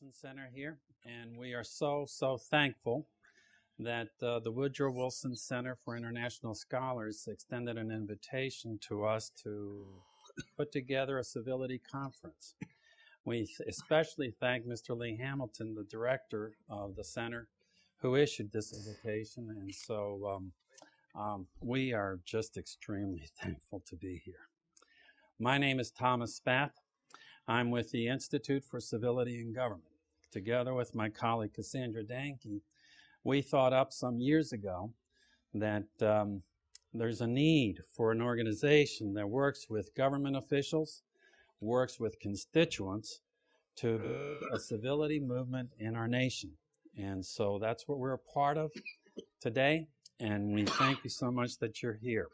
Wilson Center here, and we are so thankful that the Woodrow Wilson Center for International Scholars extended an invitation to us to put together a civility conference. We especially thank Mr. Lee Hamilton, the director of the center, who issued this invitation, and so we are just extremely thankful to be here. My name is Tomas Spath. I'm with the Institute for Civility and Government. Together with my colleague Cassandra Dahnke, we thought up some years ago that there's a need for an organization that works with government officials, works with constituents to build a civility movement in our nation. And so that's what we're a part of today, and we thank you so much that you're here.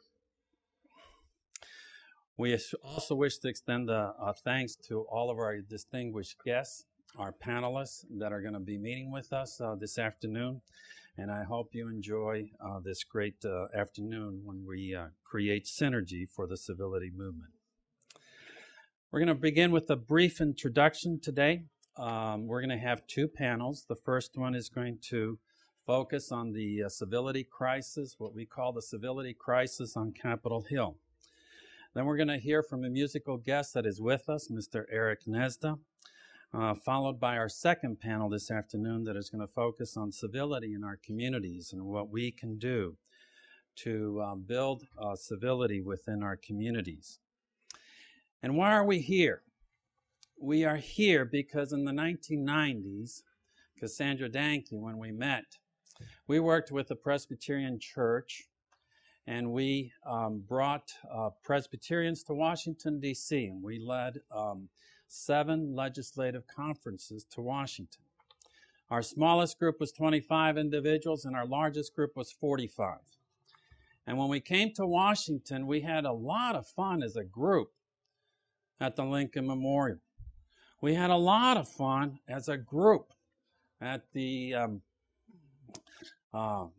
We also wish to extend a thanks to all of our distinguished guests, our panelists that are going to be meeting with us this afternoon. And I hope you enjoy this great afternoon when we create synergy for the civility movement. We're going to begin with a brief introduction today. We're going to have two panels. The first one is going to focus on the civility crisis, what we call the civility crisis on Capitol Hill. Then we're going to hear from a musical guest that is with us, Mr. Eric Nezda, followed by our second panel this afternoon that is going to focus on civility in our communities and what we can do to build civility within our communities. And why are we here? We are here because in the 1990s, Cassandra Dahnke, when we met, we worked with the Presbyterian Church, and we brought Presbyterians to Washington, D.C., and we led 7 legislative conferences to Washington. Our smallest group was 25 individuals, and our largest group was 45. And when we came to Washington, we had a lot of fun as a group at the Lincoln Memorial. We had a lot of fun as a group at the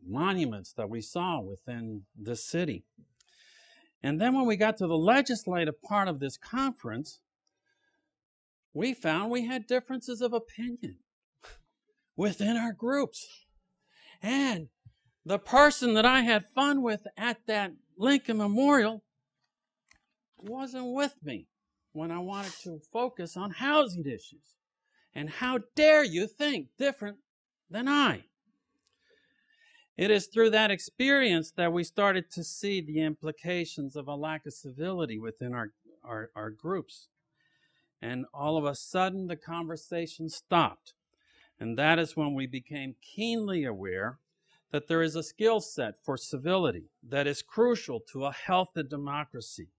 monuments that we saw within the city. And then when we got to the legislative part of this conference, we found we had differences of opinion within our groups. And the person that I had fun with at that Lincoln Memorial wasn't with me when I wanted to focus on housing issues. And how dare you think different than I? It is through that experience that we started to see the implications of a lack of civility within our groups. And all of a sudden, the conversation stopped. And that is when we became keenly aware that there is a skill set for civility that is crucial to a healthy democracy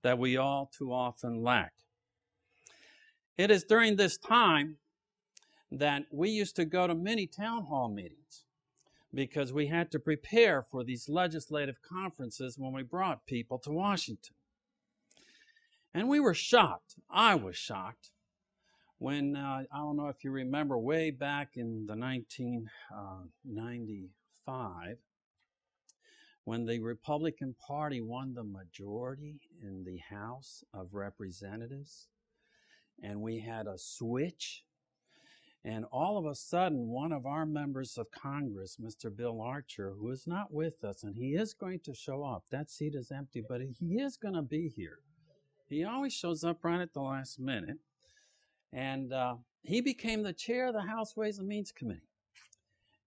that we all too often lack. It is during this time that we used to go to many town hall meetings, because we had to prepare for these legislative conferences when we brought people to Washington. And we were shocked. I was shocked when, I don't know if you remember, way back in the 1995, when the Republican Party won the majority in the House of Representatives, and we had a switch. And all of a sudden, one of our members of Congress, Mr. Bill Archer, who is not with us, and he is going to show up. That seat is empty, but he is going to be here. He always shows up right at the last minute. And he became the chair of the House Ways and Means Committee.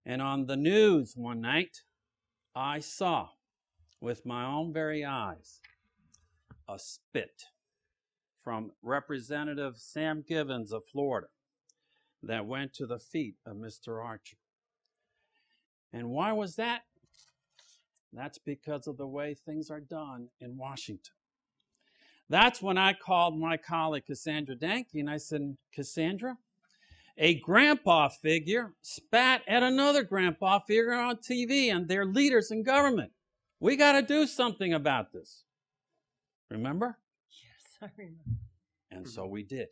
And on the news one night, I saw with my own very eyes a spit from Representative Sam Givens of Florida that went to the feet of Mr. Archer. And why was that? That's because of the way things are done in Washington. That's when I called my colleague Cassandra Dahnke and I said, Cassandra, a grandpa figure spat at another grandpa figure on TV, and they're leaders in government. We got to do something about this. Remember? Yes, I remember. And so we did.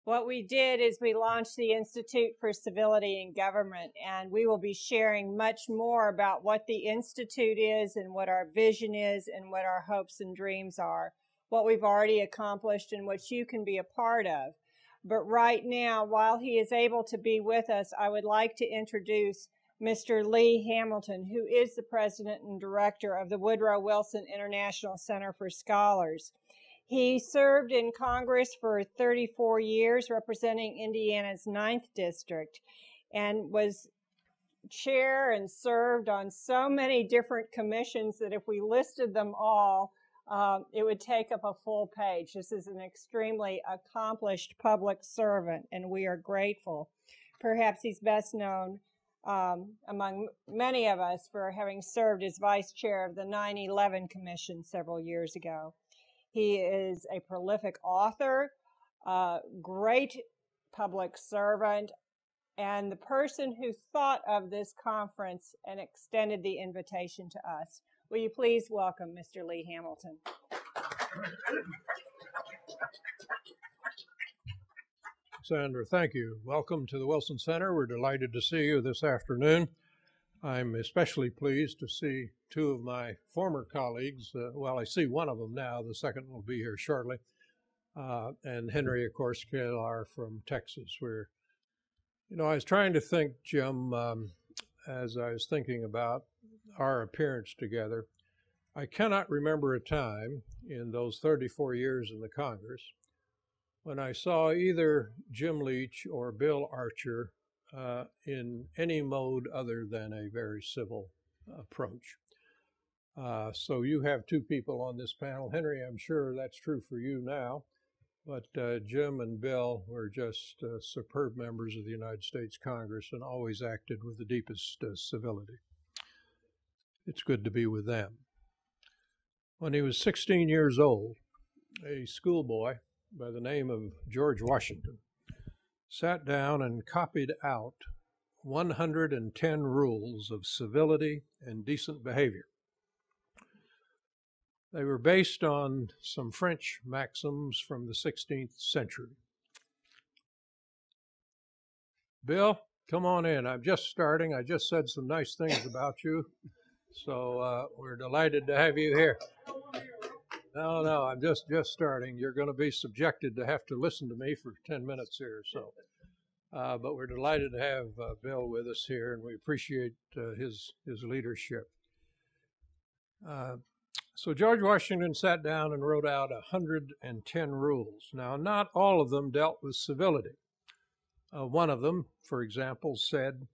What we did is we launched the Institute for Civility and Government, and we will be sharing much more about what the Institute is and what our vision is and what our hopes and dreams are what we've already accomplished and what you can be a part of. But right now, while he is able to be with us, I would like to introduce Mr. Lee Hamilton, who is the president and director of the Woodrow Wilson International Center for Scholars. He served in Congress for 34 years, representing Indiana's 9th District, and was chair and served on so many different commissions that if we listed them all, it would take up a full page. This is an extremely accomplished public servant, and we are grateful. Perhaps he's best known among many of us for having served as vice chair of the 9/11 Commission several years ago. He is a prolific author, great public servant, and the person who thought of this conference and extended the invitation to us. Will you please welcome Mr. Lee Hamilton? Cassandra, thank you. Welcome to the Wilson Center. We're delighted to see you this afternoon. I'm especially pleased to see two of my former colleagues. Well, I see one of them now. The second will be here shortly. And Henry, of course, Cuellar from Texas. I was trying to think, Jim, as I was thinking about our appearance together. I cannot remember a time in those 34 years in the Congress when I saw either Jim Leach or Bill Archer in any mode other than a very civil approach. So you have two people on this panel. Henry, I'm sure that's true for you now, but Jim and Bill were just superb members of the United States Congress and always acted with the deepest civility. It's good to be with them. When he was 16 years old, a schoolboy by the name of George Washington sat down and copied out 110 rules of civility and decent behavior. They were based on some French maxims from the 16th century. Bill, come on in. I'm just starting. I just said some nice things about you, so we're delighted to have you here. No, I'm just starting. You're going to be subjected to have to listen to me for 10 minutes here, so. But we're delighted to have Bill with us here, and we appreciate his leadership. So George Washington sat down and wrote out 110 rules. Now, not all of them dealt with civility. One of them, for example, said,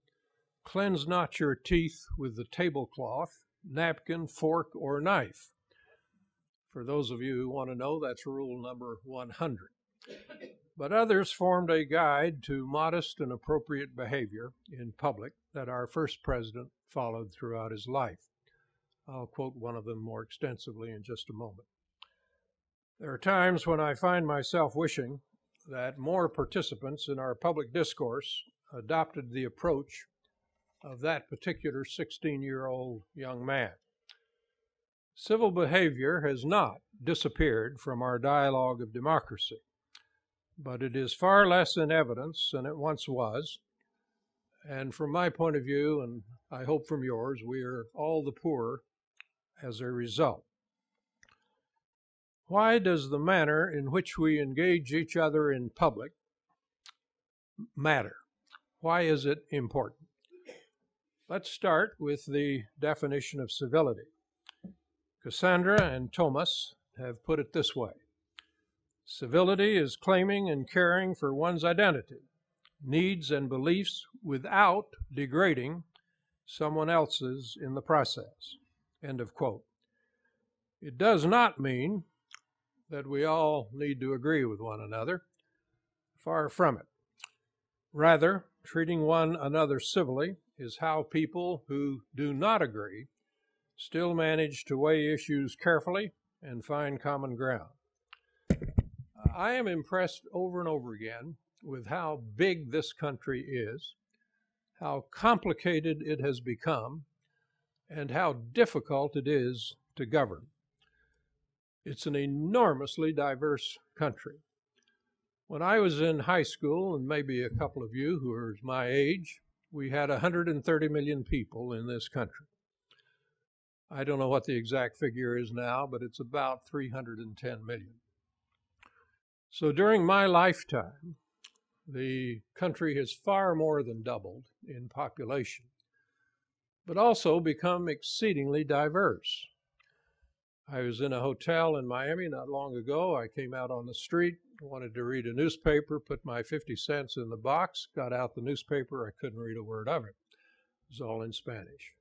"Cleanse not your teeth with the tablecloth, napkin, fork, or knife." For those of you who want to know, that's rule number 100. But others formed a guide to modest and appropriate behavior in public that our first president followed throughout his life. I'll quote one of them more extensively in just a moment. There are times when I find myself wishing that more participants in our public discourse adopted the approach of that particular 16-year-old young man. Civil behavior has not disappeared from our dialogue of democracy, but it is far less in evidence than it once was. And from my point of view, and I hope from yours, we are all the poorer as a result. Why does the manner in which we engage each other in public matter? Why is it important? Let's start with the definition of civility. Cassandra and Tomas have put it this way: civility is claiming and caring for one's identity, needs, and beliefs without degrading someone else's in the process. End of quote. It does not mean that we all need to agree with one another. Far from it. Rather, treating one another civilly is how people who do not agree still manage to weigh issues carefully and find common ground. I am impressed over and over again with how big this country is, how complicated it has become, and how difficult it is to govern. It's an enormously diverse country. When I was in high school, and maybe a couple of you who are my age, we had 130 million people in this country. I don't know what the exact figure is now, but it's about 310 million. So during my lifetime, the country has far more than doubled in population, but also become exceedingly diverse. I was in a hotel in Miami not long ago. I came out on the street, wanted to read a newspaper, put my 50 cents in the box, got out the newspaper. I couldn't read a word of it. It was all in Spanish.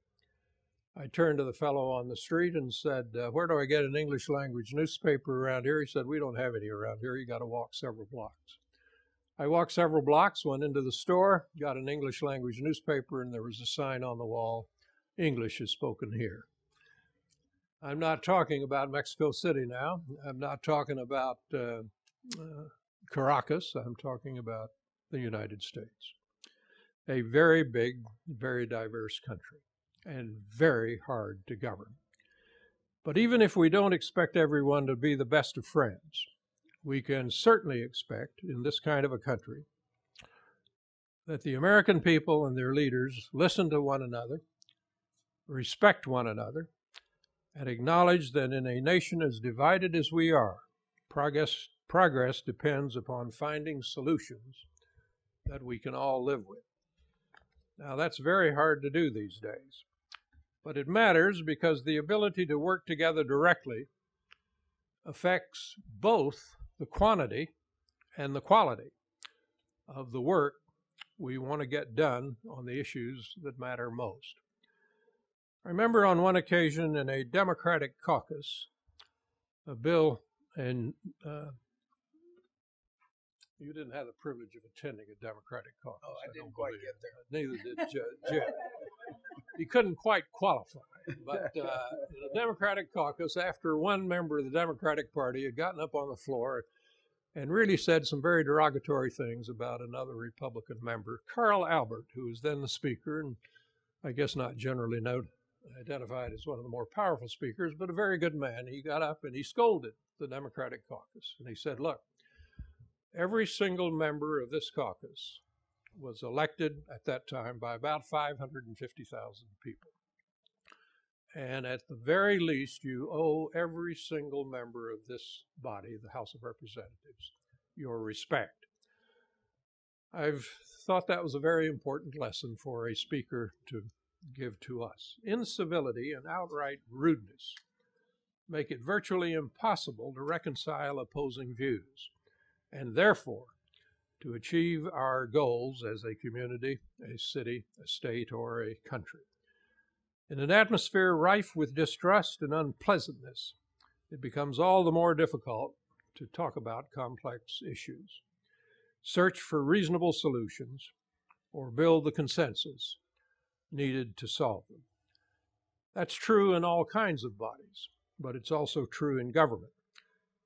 I turned to the fellow on the street and said, where do I get an English language newspaper around here? He said, we don't have any around here. You got to walk several blocks. I walked several blocks, went into the store, got an English language newspaper, and there was a sign on the wall, English is spoken here. I'm not talking about Mexico City now. I'm not talking about Caracas. I'm talking about the United States. A very big, very diverse country, and very hard to govern. But even if we don't expect everyone to be the best of friends, we can certainly expect in this kind of a country that the American people and their leaders listen to one another, respect one another, and acknowledge that in a nation as divided as we are, progress depends upon finding solutions that we can all live with. Now, that's very hard to do these days, but it matters because the ability to work together directly affects both the quantity and the quality of the work we want to get done on the issues that matter most. I remember on one occasion in a Democratic caucus, a bill, and you didn't have the privilege of attending a Democratic caucus. Oh, I didn't quite get there. Neither did Jim. He couldn't quite qualify, but in a Democratic caucus, after one member of the Democratic Party had gotten up on the floor and really said some very derogatory things about another Republican member, Carl Albert, who was then the speaker, and I guess not generally identified as one of the more powerful speakers, but a very good man. He got up and he scolded the Democratic caucus. And he said, look, every single member of this caucus was elected at that time by about 550,000 people. And at the very least, you owe every single member of this body, the House of Representatives, your respect. I've thought that was a very important lesson for a speaker to give to us. Incivility and outright rudeness make it virtually impossible to reconcile opposing views, and therefore to achieve our goals as a community, a city, a state, or a country. In an atmosphere rife with distrust and unpleasantness, it becomes all the more difficult to talk about complex issues, search for reasonable solutions, or build the consensus needed to solve them. That's true in all kinds of bodies, but it's also true in government,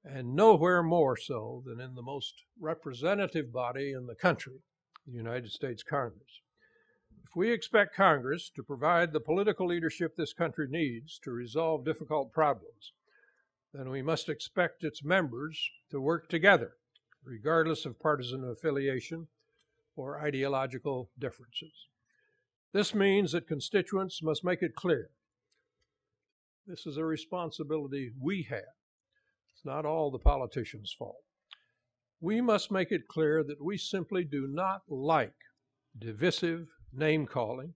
and nowhere more so than in the most representative body in the country, the United States Congress. If we expect Congress to provide the political leadership this country needs to resolve difficult problems, then we must expect its members to work together, regardless of partisan affiliation or ideological differences. This means that constituents must make it clear this is a responsibility we have. It's not all the politicians' fault. We must make it clear that we simply do not like divisive name-calling,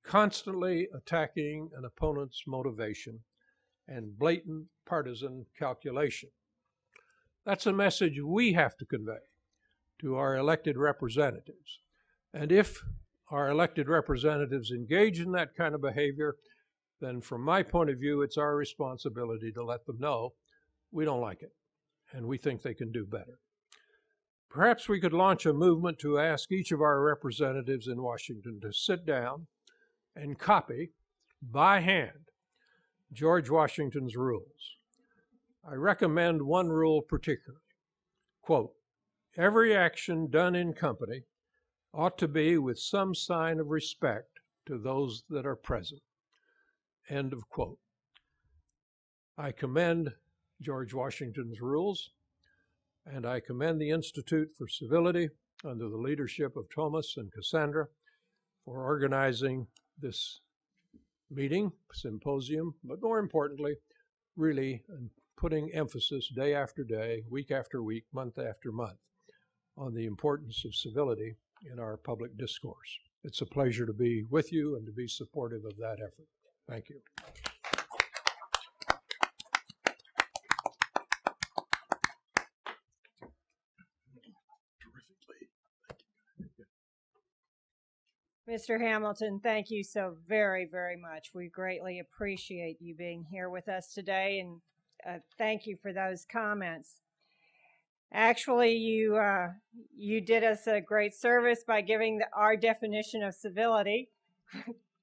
constantly attacking an opponent's motivation, and blatant partisan calculation. That's a message we have to convey to our elected representatives. And if our elected representatives engage in that kind of behavior, then from my point of view, it's our responsibility to let them know we don't like it and we think they can do better. Perhaps we could launch a movement to ask each of our representatives in Washington to sit down and copy by hand George Washington's rules. I recommend one rule particularly. Quote, every action done in company ought to be with some sign of respect to those that are present. End of quote. I commend George Washington's rules, and I commend the Institute for Civility under the leadership of Tomas and Cassandra for organizing this meeting, symposium, but more importantly, really putting emphasis day after day, week after week, month after month on the importance of civility in our public discourse. It's a pleasure to be with you and to be supportive of that effort. Thank you. Mr. Hamilton, thank you so very, very much. We greatly appreciate you being here with us today, and thank you for those comments. Actually, you did us a great service by giving our definition of civility,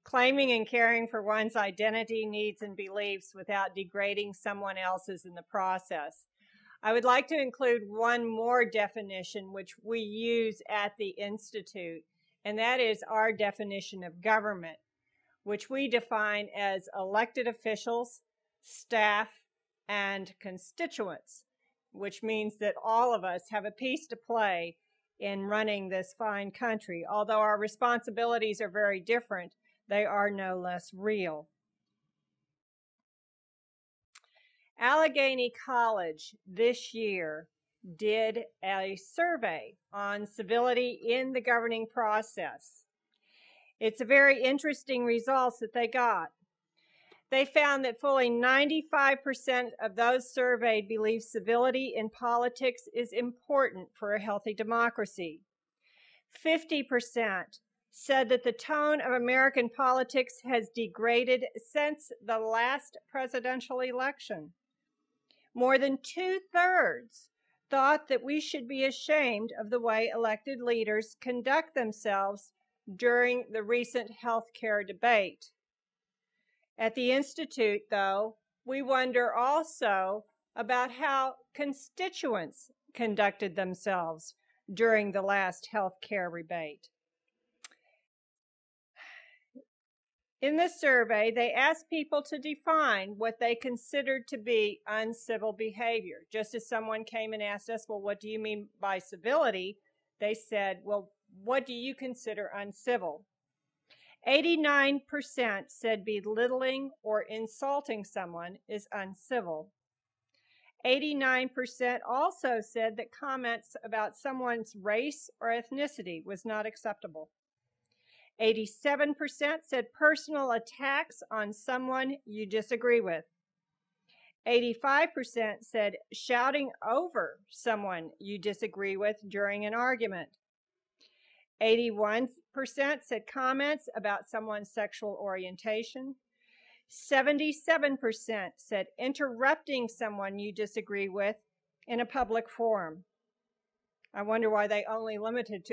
claiming and caring for one's identity, needs, and beliefs without degrading someone else's in the process. I would like to include one more definition which we use at the Institute, and that is our definition of government, which we define as elected officials, staff, and constituents, which means that all of us have a piece to play in running this fine country. Although our responsibilities are very different, they are no less real. Allegheny College this year did a survey on civility in the governing process. It's a very interesting results that they got. They found that fully 95% of those surveyed believe civility in politics is important for a healthy democracy. 50% said that the tone of American politics has degraded since the last presidential election. More than 2/3 thought that we should be ashamed of the way elected leaders conduct themselves during the recent health care debate. At the Institute, though, we wonder also about how constituents conducted themselves during the last health care debate. In this survey, they asked people to define what they considered to be uncivil behavior. Just as someone came and asked us, well, what do you mean by civility? They said, well, what do you consider uncivil? 89% said belittling or insulting someone is uncivil. 89% also said that comments about someone's race or ethnicity was not acceptable. 87% said personal attacks on someone you disagree with. 85% said shouting over someone you disagree with during an argument. 81% said comments about someone's sexual orientation. 77% said interrupting someone you disagree with in a public forum. I wonder why they only limited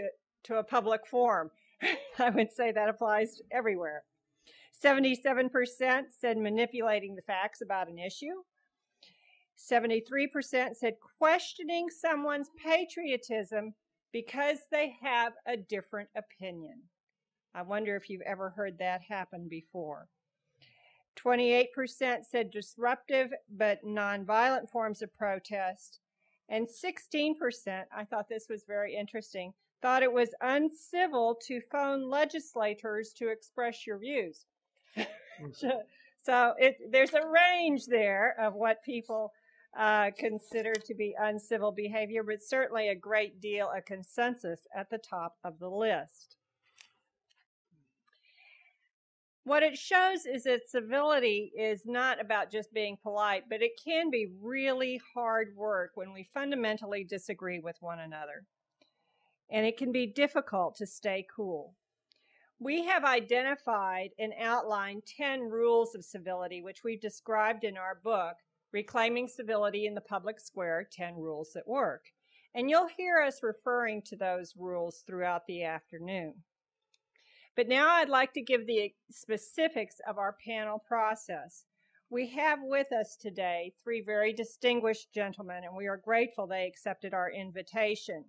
to a public forum. I would say that applies everywhere. 77% said manipulating the facts about an issue. 73% said questioning someone's patriotism because they have a different opinion. I wonder if you've ever heard that happen before. 28% said disruptive but nonviolent forms of protest. And 16%, I thought this was very interesting, thought it was uncivil to phone legislators to express your views. So there's a range there of what people consider to be uncivil behavior, but certainly a great deal of consensus at the top of the list. What it shows is that civility is not about just being polite, but it can be really hard work when we fundamentally disagree with one another. And it can be difficult to stay cool. We have identified and outlined 10 rules of civility, which we've described in our book, Reclaiming Civility in the Public Square, 10 Rules That Work. And you'll hear us referring to those rules throughout the afternoon. But now I'd like to give the specifics of our panel process. We have with us today 3 very distinguished gentlemen, and we are grateful they accepted our invitation.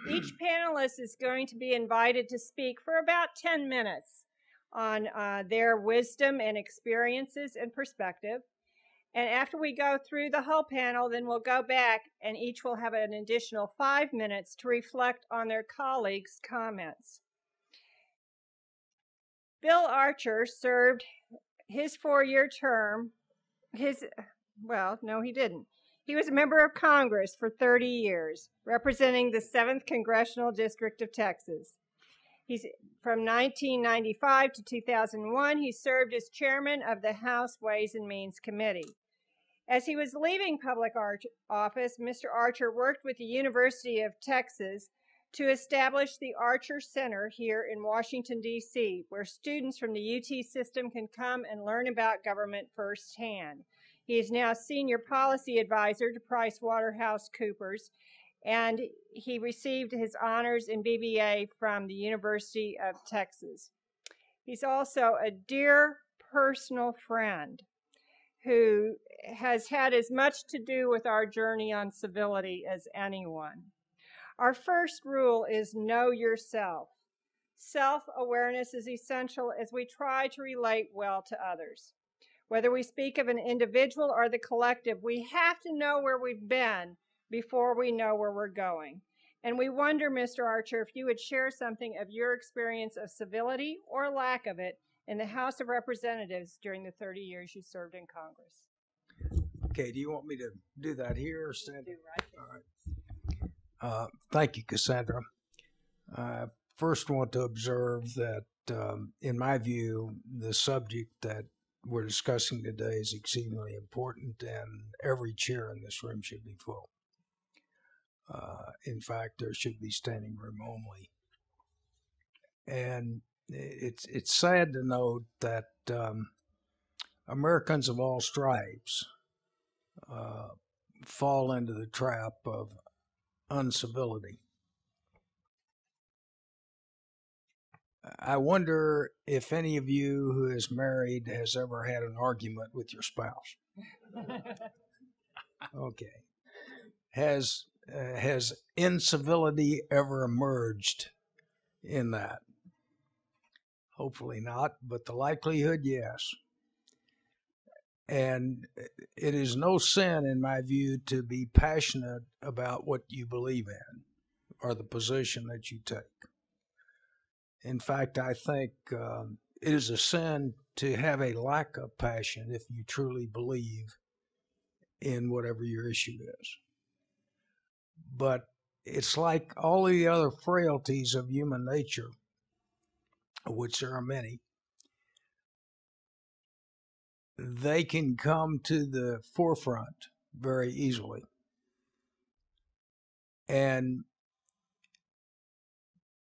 Each panelist is going to be invited to speak for about 10 minutes on their wisdom and experiences and perspective. And after we go through the whole panel, then we'll go back and each will have an additional 5 minutes to reflect on their colleagues' comments. Bill Archer served his 4-year term, no, he didn't. He was a member of Congress for 30 years, representing the 7th Congressional District of Texas. He's from 1995 to 2001, he served as chairman of the House Ways and Means Committee. As he was leaving public office, Mr. Archer worked with the University of Texas to establish the Archer Center here in Washington, D.C., where students from the UT system can come and learn about government firsthand. He is now senior policy advisor to PricewaterhouseCoopers, and he received his honors in BBA from the University of Texas. He's also a dear personal friend who has had as much to do with our journey on civility as anyone. Our first rule is know yourself. Self-awareness is essential as we try to relate well to others. Whether we speak of an individual or the collective, we have to know where we've been before we know where we're going. And we wonder, Mr. Archer, if you would share something of your experience of civility or lack of it in the House of Representatives during the 30 years you served in Congress. Okay, do you want me to do that here or stand? Do right. All right. Thank you, Cassandra. I first want to observe that, in my view, the subject that we're discussing today is exceedingly important, and every chair in this room should be full. In fact, there should be standing room only. And it's sad to note that Americans of all stripes fall into the trap of uncivility. I wonder if any of you who is married has ever had an argument with your spouse. Okay. Has incivility ever emerged in that? Hopefully not, but the likelihood, yes. And it is no sin, in my view, to be passionate about what you believe in or the position that you take. In fact, I think it is a sin to have a lack of passion if you truly believe in whatever your issue is. But it's like all the other frailties of human nature, of which there are many. They can come to the forefront very easily. And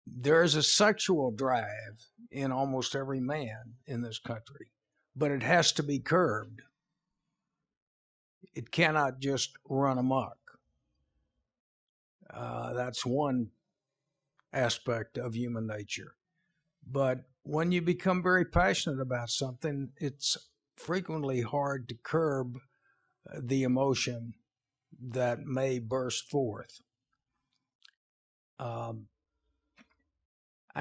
there is a sexual drive in almost every man in this country, but it has to be curbed. It cannot just run amok. That's one aspect of human nature. But when you become very passionate about something, it's frequently hard to curb the emotion that may burst forth. I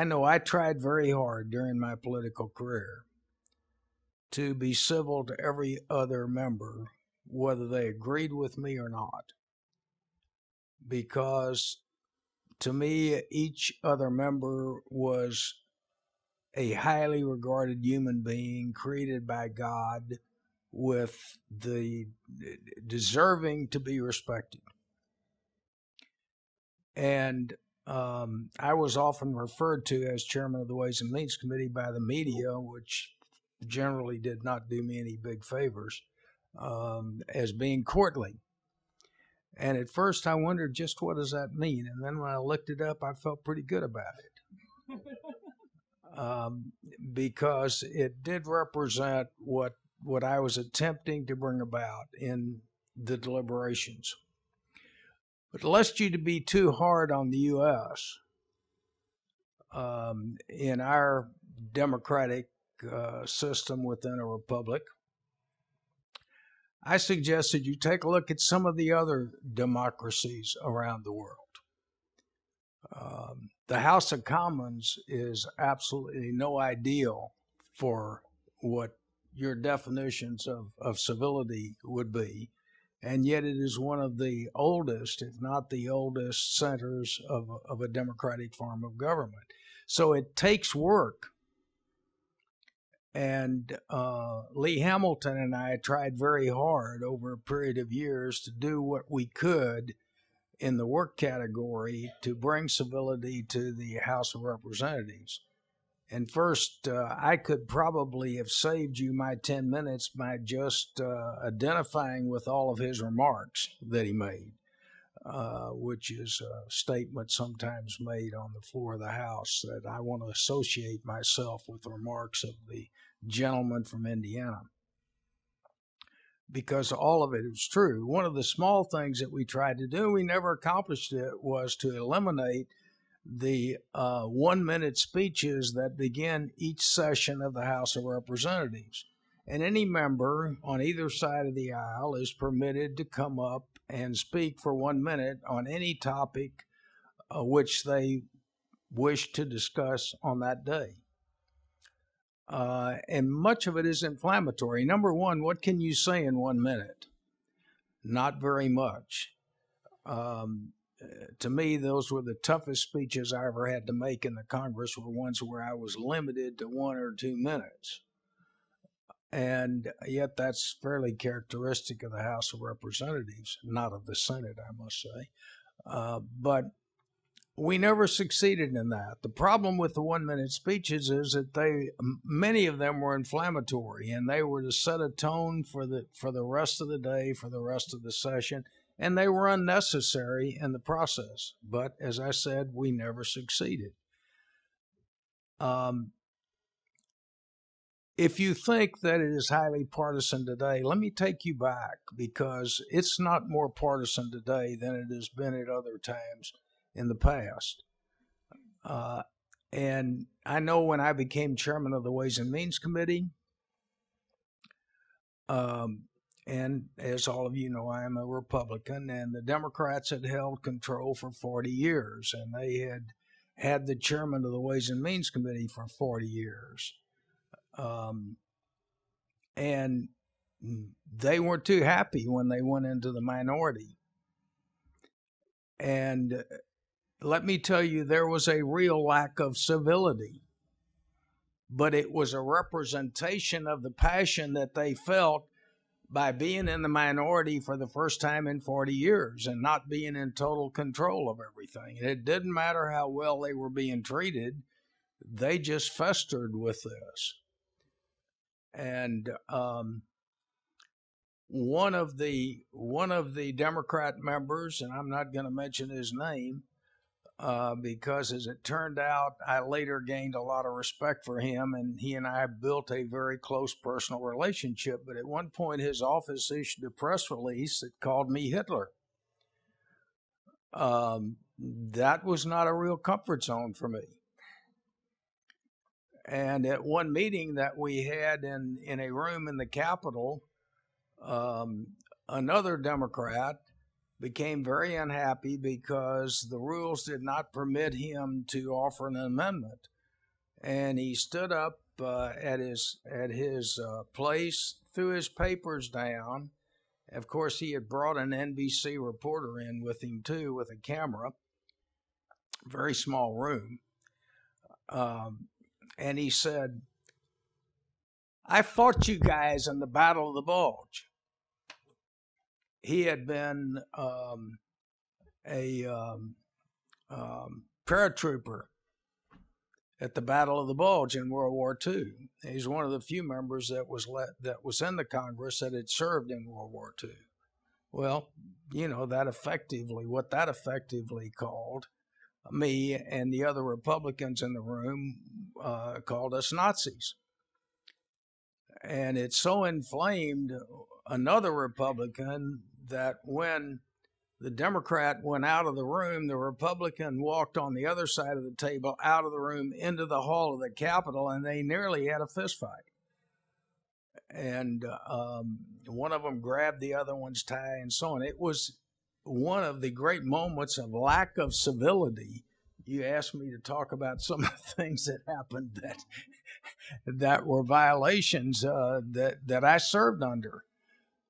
know I tried very hard during my political career to be civil to every other member, whether they agreed with me or not, because to me, each other member was a highly regarded human being created by God with the deserving to be respected. And I was often referred to as chairman of the Ways and Means Committee by the media, which generally did not do me any big favors, as being courtly. And at first I wondered, just what does that mean? And then when I looked it up, I felt pretty good about it. Because it did represent what I was attempting to bring about in the deliberations. But lest you to be too hard on the U.S., in our democratic system within a republic, I suggested you take a look at some of the other democracies around the world. The House of Commons is absolutely no ideal for what your definitions of civility would be, and yet it is one of the oldest, if not the oldest, centers of a democratic form of government. So it takes work And Lee Hamilton and I tried very hard over a period of years to do what we could in the work category to bring civility to the House of Representatives. And first, I could probably have saved you my 10 minutes by just identifying with all of his remarks that he made, which is a statement sometimes made on the floor of the House that I want to associate myself with the remarks of the gentleman from Indiana, because all of it is true. One of the small things that we tried to do, we never accomplished it, was to eliminate the 1-minute speeches that begin each session of the House of Representatives. And any member on either side of the aisle is permitted to come up and speak for 1 minute on any topic which they wish to discuss on that day. And much of it is inflammatory. Number one, what can you say in 1 minute? Not very much. To me, those were the toughest speeches I ever had to make in the Congress, were ones where I was limited to 1 or 2 minutes. And yet that's fairly characteristic of the House of Representatives, not of the Senate, I must say. But we never succeeded in that. The problem with the 1-minute speeches is that many of them were inflammatory, and they were to set a tone for the rest of the day, for the rest of the session, and they were unnecessary in the process. But as I said, we never succeeded. If you think that it is highly partisan today, let me take you back, because it's not more partisan today than it has been at other times in the past. And I know when I became chairman of the Ways and Means Committee, and as all of you know, I am a Republican, and the Democrats had held control for 40 years, and they had the chairman of the Ways and Means Committee for 40 years. And they weren't too happy when they went into the minority. And let me tell you, there was a real lack of civility, but it was a representation of the passion that they felt by being in the minority for the first time in 40 years and not being in total control of everything. It didn't matter how well they were being treated. They just festered with this. And one of the Democrat members, and I'm not going to mention his name, because as it turned out, I later gained a lot of respect for him, and he and I built a very close personal relationship. But at one point, his office issued a press release that called me Hitler. That was not a real comfort zone for me. And at one meeting that we had in a room in the Capitol, another Democrat became very unhappy because the rules did not permit him to offer an amendment. And he stood up at his place, threw his papers down. Of course, he had brought an NBC reporter in with him, too, with a camera. Very small room. And he said, "I fought you guys in the Battle of the Bulge." He had been a paratrooper at the Battle of the Bulge in World War II. He's one of the few members that was in the Congress that had served in World War II. Well, you know, what that effectively called me and the other Republicans in the room called us Nazis. And it so inflamed another Republican that when the Democrat went out of the room, the Republican walked on the other side of the table, out of the room, into the hall of the Capitol, and they nearly had a fist fight. And one of them grabbed the other one's tie and so on. It was one of the great moments of lack of civility. You asked me to talk about some of the things that happened that were violations that I served under.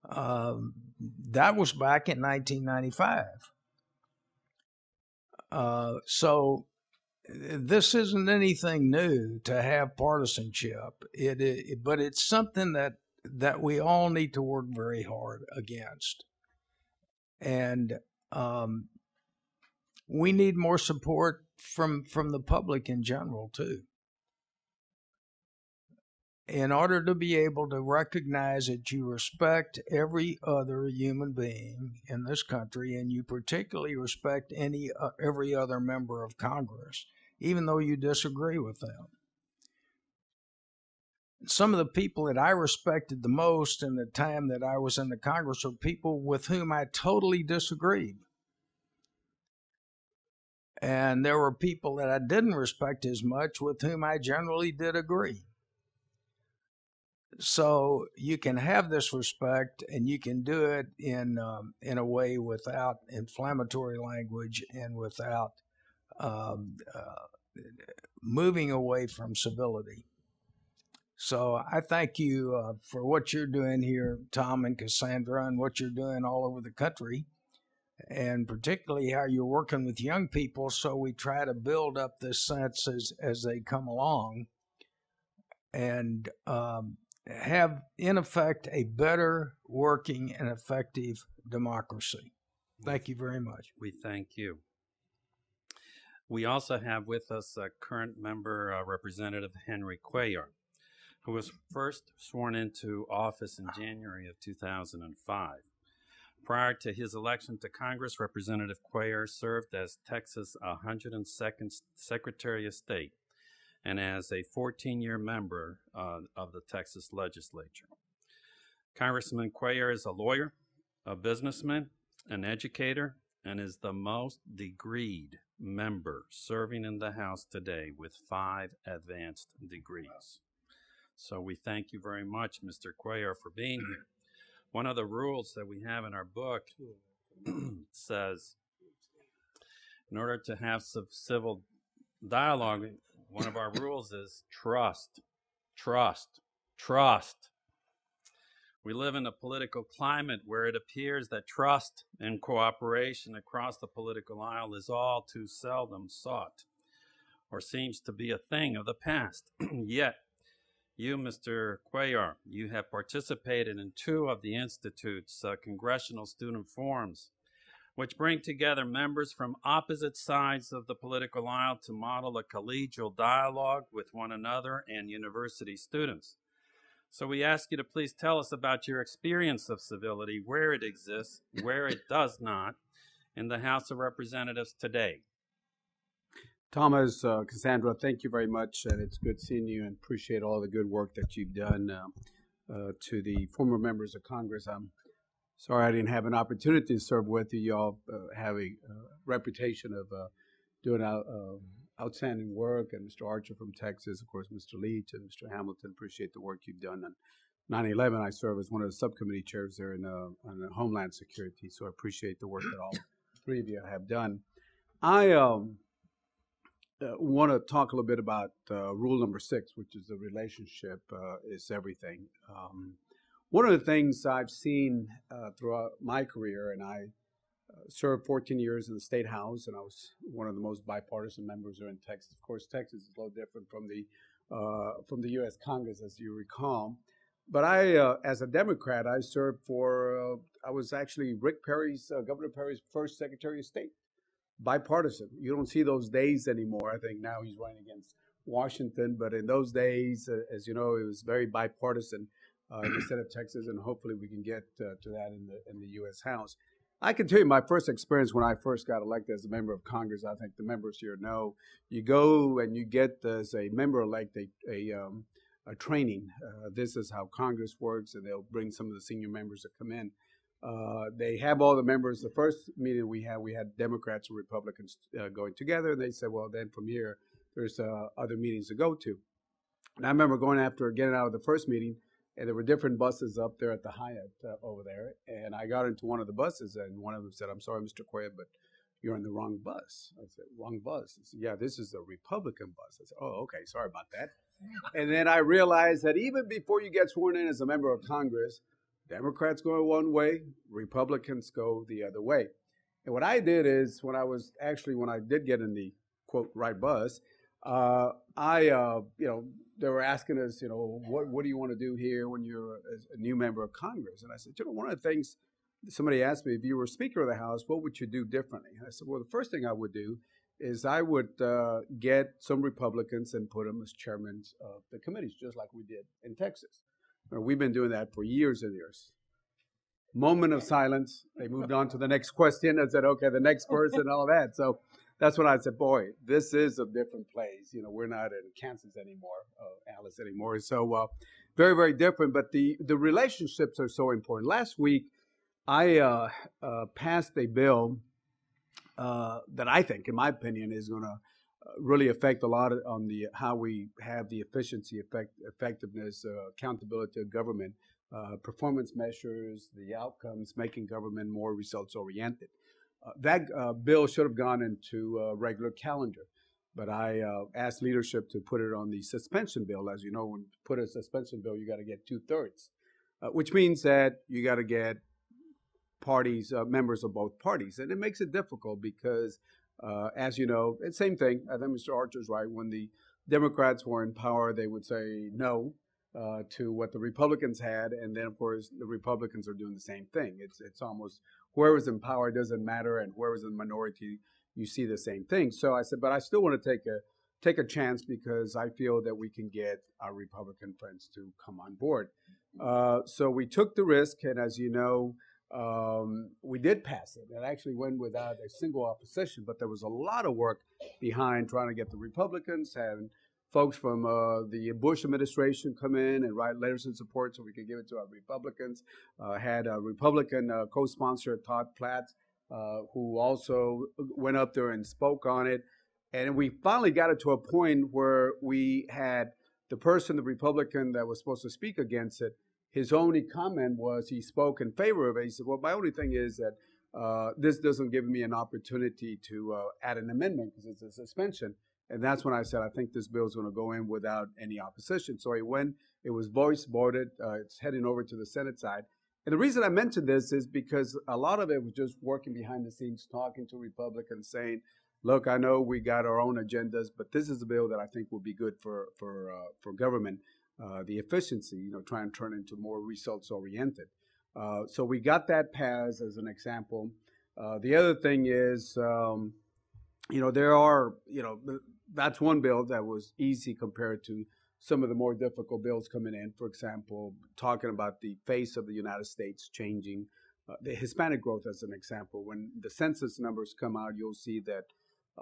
That was back in 1995. So this isn't anything new to have partisanship. But it's something that we all need to work very hard against. And we need more support from the public in general, too, in order to be able to recognize that you respect every other human being in this country, and you particularly respect every other member of Congress, even though you disagree with them. Some of the people that I respected the most in the time that I was in the Congress are people with whom I totally disagreed. And there were people that I didn't respect as much with whom I generally did agree. So you can have this respect, and you can do it in a way without inflammatory language and without moving away from civility. So I thank you for what you're doing here, Tom and Cassandra, and what you're doing all over the country, and particularly how you're working with young people, so we try to build up this sense as they come along and have, in effect, a better working and effective democracy. Thank you very much. We thank you. We also have with us a current member, Representative Henry Cuellar, who was first sworn into office in January of 2005. Prior to his election to Congress, Representative Cuellar served as Texas' 102nd Secretary of State and as a 14-year member of the Texas legislature. Congressman Cuellar is a lawyer, a businessman, an educator, and is the most degreed member serving in the House today with 5 advanced degrees. So we thank you very much, Mr. Cuellar, for being here. One of the rules that we have in our book says, in order to have civil dialogue, one of our rules is trust, trust, trust. We live in a political climate where it appears that trust and cooperation across the political aisle is all too seldom sought, or seems to be a thing of the past. Yet, you, Mr. Cuellar, you have participated in 2 of the Institute's congressional student forums, which bring together members from opposite sides of the political aisle to model a collegial dialogue with one another and university students. So we ask you to please tell us about your experience of civility, where it exists, where it does not, in the House of Representatives today. Tomas, Cassandra, thank you very much, and it's good seeing you, and appreciate all the good work that you've done. To the former members of Congress, I'm sorry I didn't have an opportunity to serve with you. Y'all have a reputation of doing outstanding work, and Mr. Archer from Texas, of course, Mr. Leach and Mr. Hamilton, appreciate the work you've done. On 9/11, I serve as one of the subcommittee chairs there on Homeland Security, so I appreciate the work that all 3 of you have done. I want to talk a little bit about rule number 6, which is the relationship is everything. One of the things I've seen throughout my career, and I served 14 years in the State House, and I was one of the most bipartisan members there in Texas. Of course, Texas is a little different from the U.S. Congress, as you recall. But I, as a Democrat, I served for, I was actually Governor Perry's first Secretary of State. Bipartisan. You don't see those days anymore. I think now he's running against Washington, but in those days, as you know, it was very bipartisan in the state of Texas, and hopefully we can get to that in the U.S. House. I can tell you my first experience when I first got elected as a member of Congress. I think the members here know. You go and you get as a member-elect a training. This is how Congress works, and they'll bring some of the senior members that come in. They have all the members. The first meeting we had Democrats and Republicans going together, and they said, well, then from here, there's other meetings to go to. And I remember getting out of the first meeting, and there were different buses up there at the Hyatt over there, and I got into one of the buses, and one of them said, I'm sorry, Mr. Cuellar, but you're in the wrong bus. I said, wrong bus? He said, yeah, this is a Republican bus. I said, oh, okay, sorry about that. And then I realized that even before you get sworn in as a member of Congress, Democrats go one way, Republicans go the other way. And what I did is when I did get in the quote, right bus, they were asking us, what do you want to do here when you're a new member of Congress? And I said, one of the things, somebody asked me, if you were Speaker of the House, what would you do differently? And I said, well, the first thing I would do is I would get some Republicans and put them as chairmen of the committees, just like we did in Texas. We've been doing that for years and years. Moment of silence. They moved on to the next question. I said, okay, the next person and all that. So that's when I said, boy, this is a different place. We're not in Kansas anymore, Alice anymore. So very, very different. But the relationships are so important. Last week, I passed a bill that I think, in my opinion, is going to really affect a lot on how we have the efficiency, effectiveness, accountability of government, performance measures, the outcomes, making government more results-oriented. That bill should have gone into a regular calendar, but I asked leadership to put it on the suspension bill. As you know, when you put a suspension bill, you got to get 2/3, which means that you got to get parties, members of both parties. And it makes it difficult because, as you know, it's same thing. I think Mr. Archer's right. When the Democrats were in power, they would say no to what the Republicans had. And then, of course, the Republicans are doing the same thing. It's almost whoever's in power doesn't matter, and whoever's in the minority, you see the same thing. So I said, but I still want to take a chance because I feel that we can get our Republican friends to come on board. So we took the risk, and as you know, we did pass it. It actually went without a single opposition, but there was a lot of work behind trying to get the Republicans, having folks from the Bush administration come in and write letters of support so we could give it to our Republicans. Had a Republican co-sponsor, Todd Platts, who also went up there and spoke on it. And we finally got it to a point where we had the person, the Republican that was supposed to speak against it, his only comment was he spoke in favor of it. He said, well, my only thing is that this doesn't give me an opportunity to add an amendment because it's a suspension. And that's when I said, I think this bill is going to go in without any opposition. So it went, it was voice voted. It's heading over to the Senate side. And the reason I mentioned this is because a lot of it was just working behind the scenes, talking to Republicans, saying, look, I know we got our own agendas, but this is a bill that I think will be good for government. The efficiency, try and turn into more results-oriented. So we got that passed as an example. The other thing is, there are, that's one bill that was easy compared to some of the more difficult bills coming in. For example, talking about the face of the United States changing, the Hispanic growth as an example. When the census numbers come out, you'll see that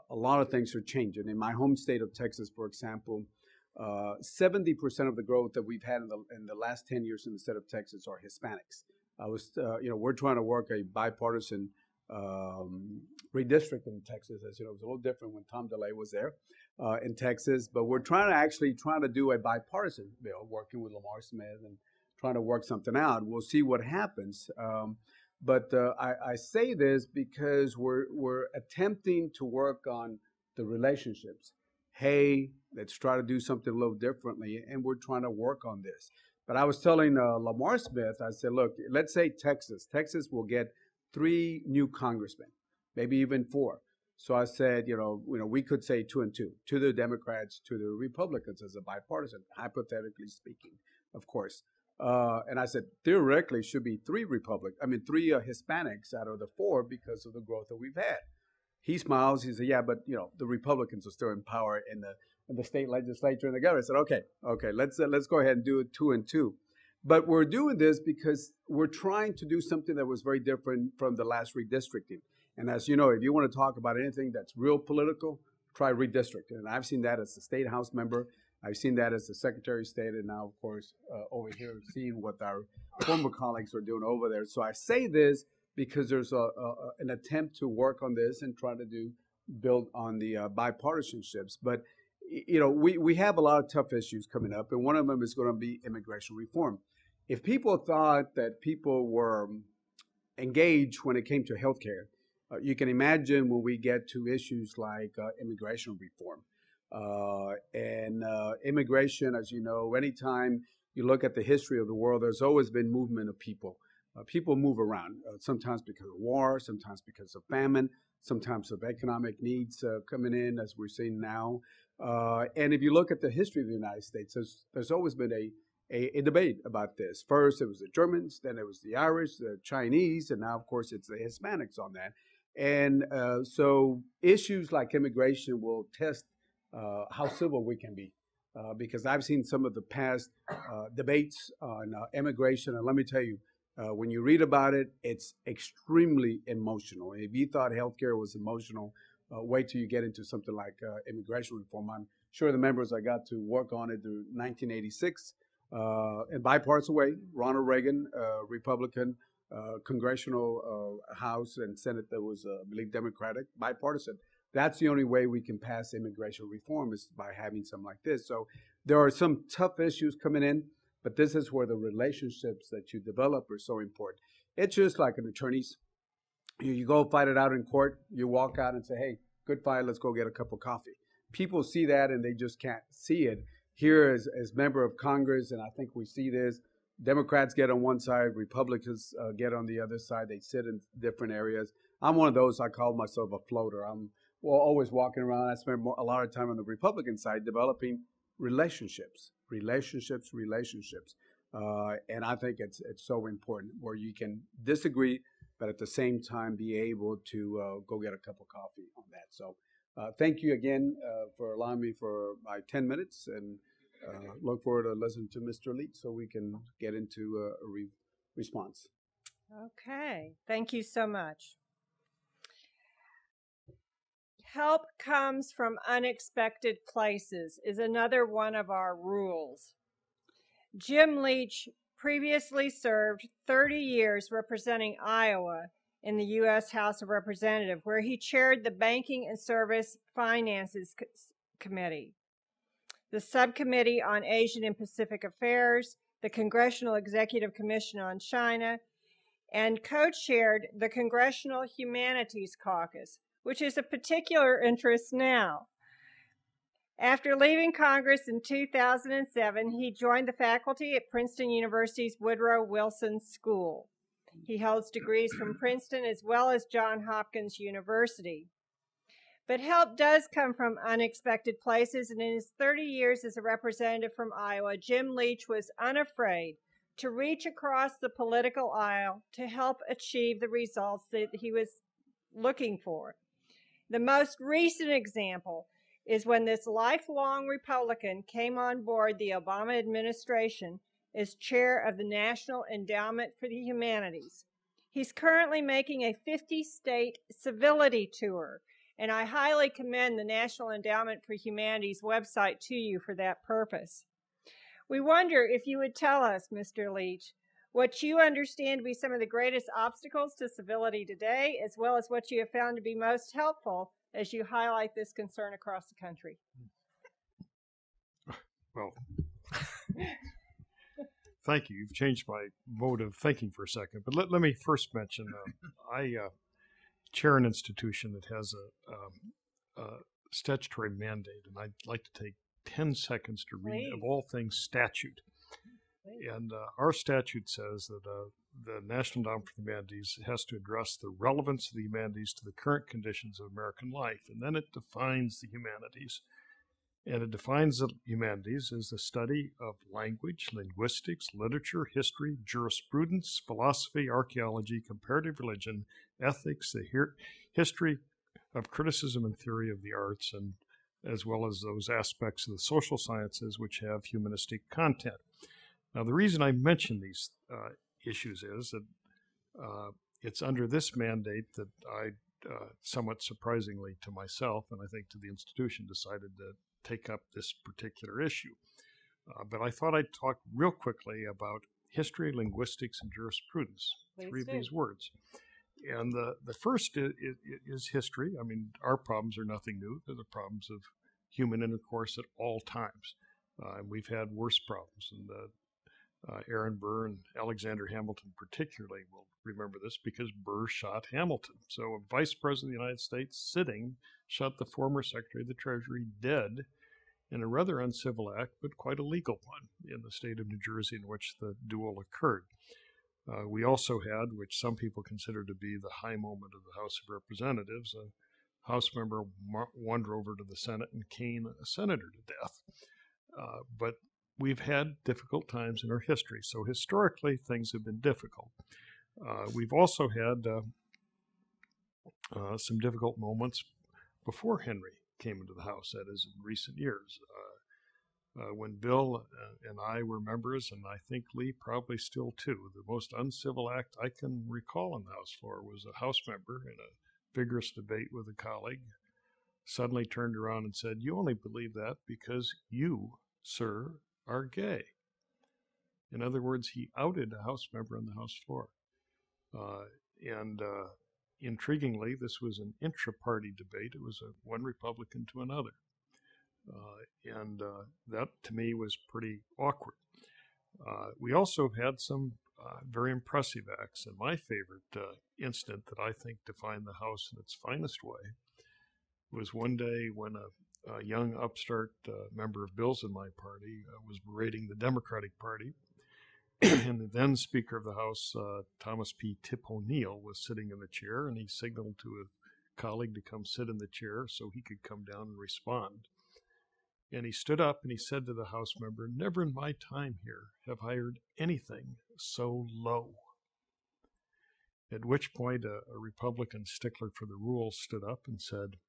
a lot of things are changing. In my home state of Texas, for example, 70% of the growth that we've had in the last 10 years in the state of Texas are Hispanics. We're trying to work a bipartisan redistricting in Texas. As you know, it was a little different when Tom DeLay was there in Texas, but we're trying to do a bipartisan bill, working with Lamar Smith and trying to work something out. We'll see what happens. But I say this because we're attempting to work on the relationships. Hey, let's try to do something a little differently, and we're trying to work on this. But I was telling Lamar Smith, I said, look, let's say Texas will get 3 new congressmen, maybe even 4. So I said, we could say 2 and 2 to the Democrats, to the Republicans as a bipartisan, hypothetically speaking, of course. And I said, theoretically, it should be 3 Hispanics out of the 4 because of the growth that we've had. He smiles. He said, yeah, but, the Republicans are still in power in the state legislature and the government. I said, okay, let's go ahead and do it 2 and 2. But we're doing this because we're trying to do something that was very different from the last redistricting. And as you know, if you want to talk about anything that's real political, try redistricting. And I've seen that as a state house member. I've seen that as the Secretary of State, and now, of course, over here, seeing what our former colleagues are doing over there. So I say this because there's an attempt to work on this and try to build on the bipartisanships. But, we have a lot of tough issues coming up, and one of them is going to be immigration reform. If people thought that people were engaged when it came to healthcare, you can imagine when we get to issues like immigration reform. Immigration, as you know, anytime you look at the history of the world, there's always been movement of people. people move around, sometimes because of war, sometimes because of famine, sometimes of economic needs coming in, as we're seeing now. And if you look at the history of the United States, there's always been a debate about this. First, it was the Germans, then it was the Irish, the Chinese, and now, of course, it's the Hispanics on that. And so issues like immigration will test how civil we can be. Because I've seen some of the past debates on immigration, and let me tell you, when you read about it, it's extremely emotional. If you thought healthcare was emotional, wait till you get into something like immigration reform. I'm sure the members I got to work on it through 1986 in bipartisan way. Ronald Reagan, Republican, congressional House and Senate that was, I believe, Democratic, bipartisan. That's the only way we can pass immigration reform is by having something like this. So there are some tough issues coming in, but this is where the relationships that you develop are so important. It's just like an attorney's. You go fight it out in court, you walk out and say, hey, good fight, let's go get a cup of coffee. People see that and they just can't see it. Here as member of Congress, and I think we see this, Democrats get on one side, Republicans get on the other side. They sit in different areas. I'm one of those, I call myself a floater. I'm always walking around. I spend a lot of time on the Republican side developing relationships. And I think it's so important where you can disagree, but at the same time be able to go get a cup of coffee on that. So thank you again for allowing me for my 10 minutes, and look forward to listening to Mr. Leach so we can get into a response. Okay, thank you so much. Help comes from unexpected places is another one of our rules. Jim Leach previously served 30 years representing Iowa in the U.S. House of Representatives, where he chaired the Banking and Service Finances Committee, the Subcommittee on Asian and Pacific Affairs, the Congressional Executive Commission on China, and co-chaired the Congressional Humanities Caucus, which is of particular interest now. After leaving Congress in 2007, he joined the faculty at Princeton University's Woodrow Wilson School. He holds degrees from Princeton as well as Johns Hopkins University. But help does come from unexpected places, and in his 30 years as a representative from Iowa, Jim Leach was unafraid to reach across the political aisle to help achieve the results that he was looking for. The most recent example is when this lifelong Republican came on board the Obama administration as chair of the National Endowment for the Humanities. He's currently making a 50-state civility tour, and I highly commend the National Endowment for Humanities website to you for that purpose. We wonder if you would tell us, Mr. Leach, what you understand to be some of the greatest obstacles to civility today, as well as what you have found to be most helpful as you highlight this concern across the country. Well, thank you. You've changed my mode of thinking for a second. But let me first mention, I chair an institution that has a statutory mandate, and I'd like to take 10 seconds to read, Please. of all things, statute. And our statute says that the National Endowment for the Humanities has to address the relevance of the humanities to the current conditions of American life. And then it defines the humanities. And it defines the humanities as the study of language, linguistics, literature, history, jurisprudence, philosophy, archaeology, comparative religion, ethics, the history of criticism and theory of the arts, and as well as those aspects of the social sciences which have humanistic content. Now, the reason I mention these issues is that it's under this mandate that I, somewhat surprisingly to myself, and I think to the institution, decided to take up this particular issue. But I thought I'd talk real quickly about history, linguistics, and jurisprudence, three of these words. And the first is history. I mean, our problems are nothing new. They're the problems of human intercourse at all times. And we've had worse problems. And Aaron Burr and Alexander Hamilton particularly will remember this because Burr shot Hamilton. So a vice president of the United States sitting shot the former Secretary of the Treasury dead in a rather uncivil act, but quite a legal one in the state of New Jersey in which the duel occurred. We also had, which some people consider to be the high moment of the House of Representatives, a House member wander over to the Senate and cane a senator to death. But we've had difficult times in our history, so historically things have been difficult. We've also had some difficult moments before Henry came into the House, that is, in recent years. When Bill and I were members, and I think Lee probably still too, the most uncivil act I can recall on the House floor was a House member in a vigorous debate with a colleague suddenly turned around and said, "You only believe that because you, sir, are gay." In other words, he outed a House member on the House floor. Intriguingly, this was an intra-party debate. It was one Republican to another. That, to me, was pretty awkward. We also had some very impressive acts, and my favorite incident that I think defined the House in its finest way was one day when a young upstart member of Bill's in my party was berating the Democratic Party, and the then Speaker of the House, Thomas P. Tip O'Neill, was sitting in the chair, and he signaled to a colleague to come sit in the chair so he could come down and respond. And he stood up and he said to the House member, "Never in my time here have I heard anything so low." At which point a Republican stickler for the rules stood up and said,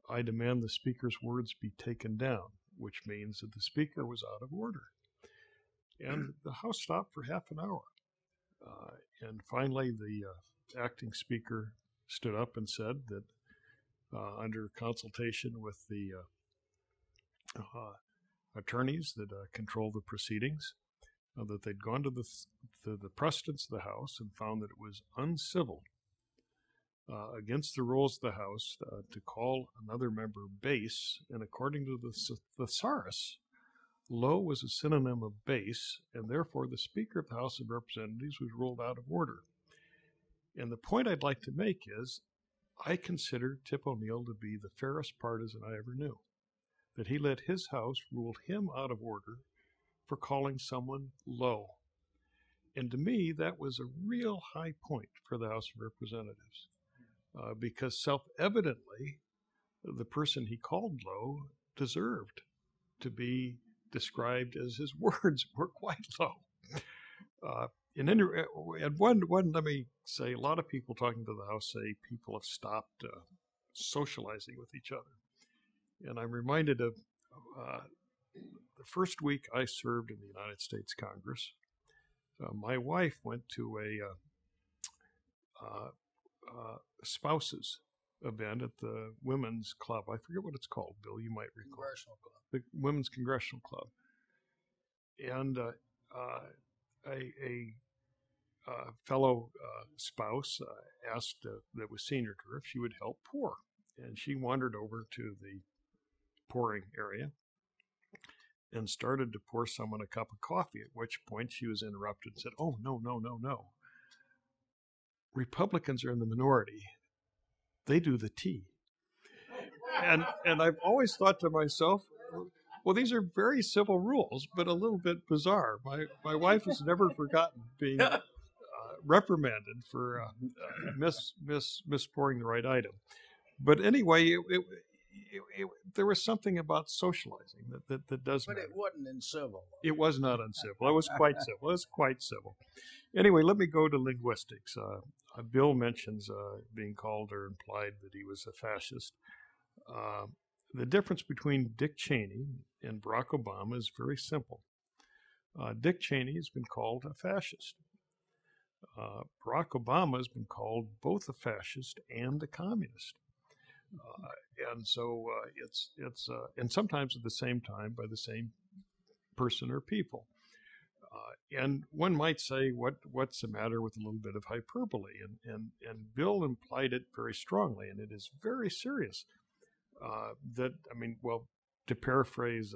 "I demand the Speaker's words be taken down," which means that the Speaker was out of order. And the House stopped for half an hour. And finally, the acting Speaker stood up and said that under consultation with the attorneys that control the proceedings, that they'd gone to the precedents of the House and found that it was uncivil against the rules of the House to call another member base, and according to the thesaurus, low was a synonym of base, and therefore the Speaker of the House of Representatives was ruled out of order. And the point I'd like to make is, I consider Tip O'Neill to be the fairest partisan I ever knew, that he let his House rule him out of order for calling someone low. And to me, that was a real high point for the House of Representatives, because self-evidently, the person he called low deserved to be described as his words were quite low. Let me say, a lot of people talking to the House say people have stopped socializing with each other. And I'm reminded of the first week I served in the United States Congress. My wife went to a spouses event at the Women's Club. I forget what it's called, Bill, you might recall. Congressional Club. The Women's Congressional Club. And a fellow spouse asked that was senior to her if she would help pour. And she wandered over to the pouring area and started to pour someone a cup of coffee, at which point she was interrupted and said, "Oh, no. Republicans are in the minority. They do the tea." And I've always thought to myself, well, these are very civil rules, but a little bit bizarre. My wife has never forgotten being reprimanded for mispouring the right item. But anyway, there was something about socializing that does matter. But it wasn't uncivil. It was not uncivil. It was quite civil. It was quite civil. Anyway, let me go to linguistics. Bill mentions being called or implied that he was a fascist. The difference between Dick Cheney and Barack Obama is very simple. Dick Cheney has been called a fascist. Barack Obama has been called both a fascist and a communist. And so it's and sometimes at the same time by the same person or people. And one might say, what's the matter with a little bit of hyperbole? And Bill implied it very strongly, and it is very serious. To paraphrase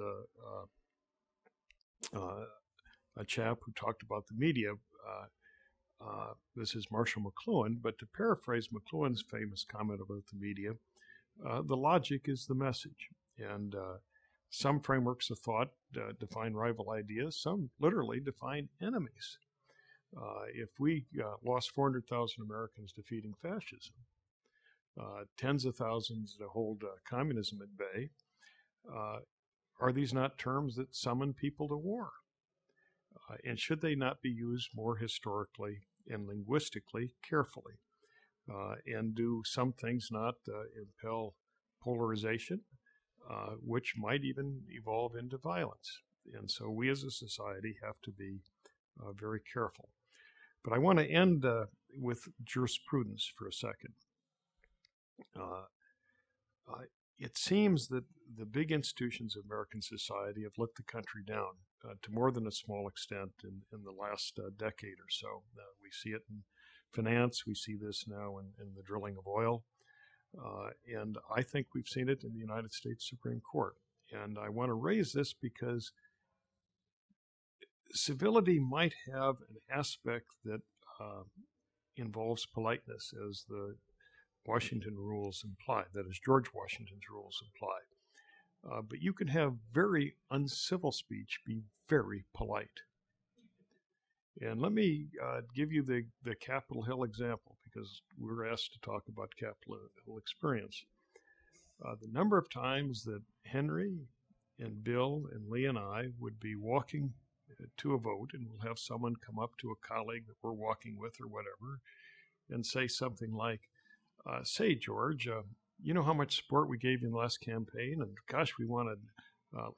a chap who talked about the media, this is Marshall McLuhan, but to paraphrase McLuhan's famous comment about the media, the logic is the message. And some frameworks of thought define rival ideas, some literally define enemies. If we lost 400,000 Americans defeating fascism, tens of thousands to hold communism at bay, are these not terms that summon people to war? And should they not be used more historically and linguistically carefully? And do some things not impel polarization, which might even evolve into violence? And so we as a society have to be very careful. But I want to end with jurisprudence for a second. It seems that the big institutions of American society have let the country down to more than a small extent in the last decade or so. We see it in finance. We see this now in the drilling of oil. And I think we've seen it in the United States Supreme Court. And I want to raise this because civility might have an aspect that involves politeness, as the Washington rules imply, that is, George Washington's rules imply. But you can have very uncivil speech be very polite. And let me give you the Capitol Hill example, because we're asked to talk about Capitol Hill experience. The number of times that Henry and Bill and Lee and I would be walking to a vote, and we'll have someone come up to a colleague that we're walking with or whatever and say something like, say, George, you know how much support we gave you in the last campaign, and gosh, we want to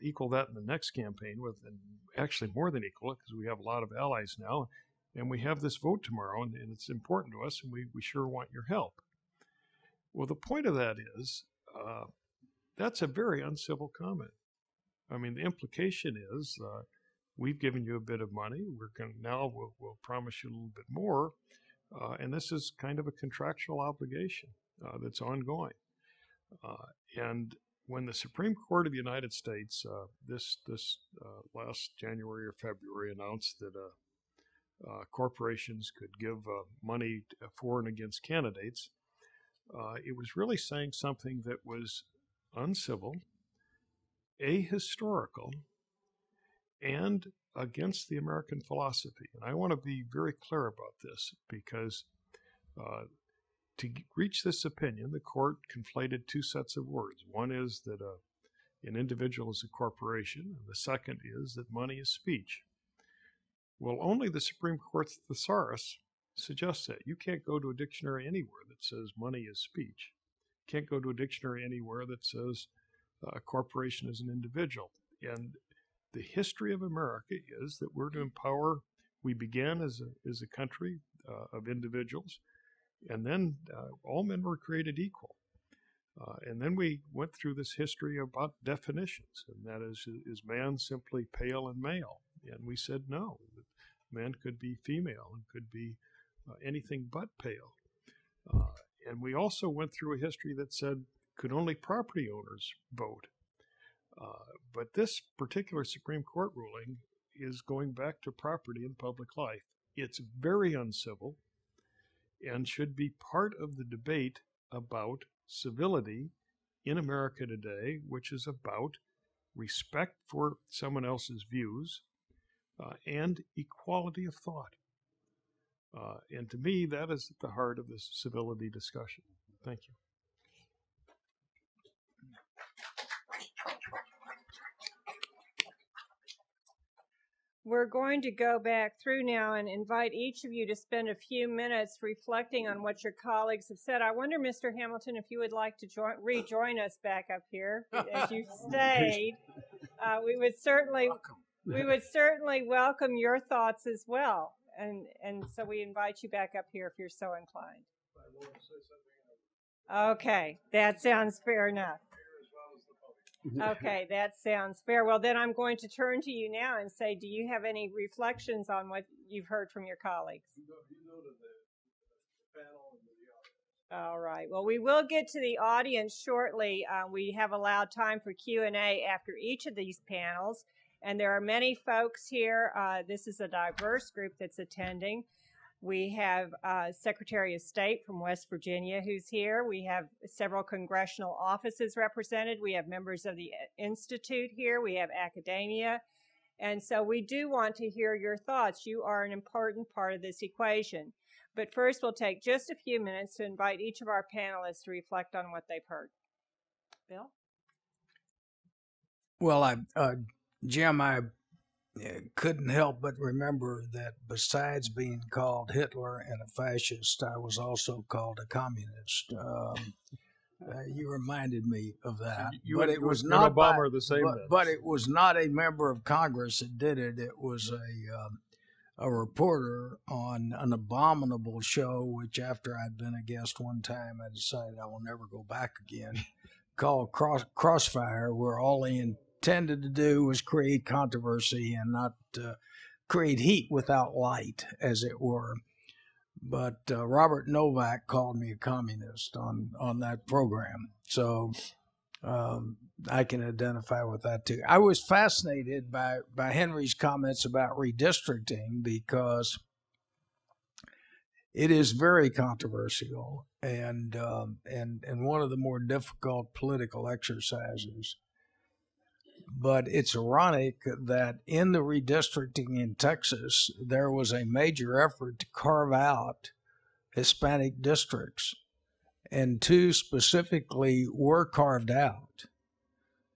equal that in the next campaign, and actually more than equal it, because we have a lot of allies now, and we have this vote tomorrow, and it's important to us, and we sure want your help. Well, the point of that is, that's a very uncivil comment. I mean, the implication is, we've given you a bit of money, we'll promise you a little bit more, and this is kind of a contractual obligation that's ongoing. And when the Supreme Court of the United States this last January or February announced that corporations could give money for and against candidates, it was really saying something that was uncivil, ahistorical, and against the American philosophy. And I want to be very clear about this, because to reach this opinion, the court conflated two sets of words. One is that an individual is a corporation, and the second is that money is speech. Well, only the Supreme Court's thesaurus suggests that. You can't go to a dictionary anywhere that says money is speech. You can't go to a dictionary anywhere that says a corporation is an individual. And the history of America is that we're to empower. We began as a country of individuals, and then all men were created equal. And then we went through this history about definitions, and that is man simply pale and male? And we said no, man could be female and could be anything but pale. And we also went through a history that said, could only property owners vote? But this particular Supreme Court ruling is going back to property in public life. It's very uncivil and should be part of the debate about civility in America today, which is about respect for someone else's views and equality of thought. And to me, that is at the heart of this civility discussion. Thank you. We're going to go back through now and invite each of you to spend a few minutes reflecting on what your colleagues have said. I wonder, Mr. Hamilton, if you would like to rejoin us back up here as you stayed. We would certainly welcome your thoughts as well. And so we invite you back up here if you're so inclined. Okay, that sounds fair enough. Okay, that sounds fair. Well, then I'm going to turn to you now and say, do you have any reflections on what you've heard from your colleagues? All right. Well, we will get to the audience shortly. We have allowed time for Q&A after each of these panels, and there are many folks here. This is a diverse group that's attending. We have Secretary of State from West Virginia who's here. We have several congressional offices represented. We have members of the Institute here. We have academia. And so we do want to hear your thoughts. You are an important part of this equation. But first, we'll take just a few minutes to invite each of our panelists to reflect on what they've heard. Bill? Well, Jim, I couldn't help but remember that besides being called Hitler and a fascist, I was also called a communist. You reminded me of that. But it was not Obama are the same. But it was not a member of Congress that did it. It was a reporter on an abominable show, which after I'd been a guest one time, I decided I will never go back again, called Crossfire, where all they intended to do was create controversy and not create heat without light, as it were. But Robert Novak called me a communist on that program. So I can identify with that too. I was fascinated by Henry's comments about redistricting because it is very controversial and one of the more difficult political exercises. But it's ironic that in the redistricting in Texas, there was a major effort to carve out Hispanic districts, and 2 specifically were carved out.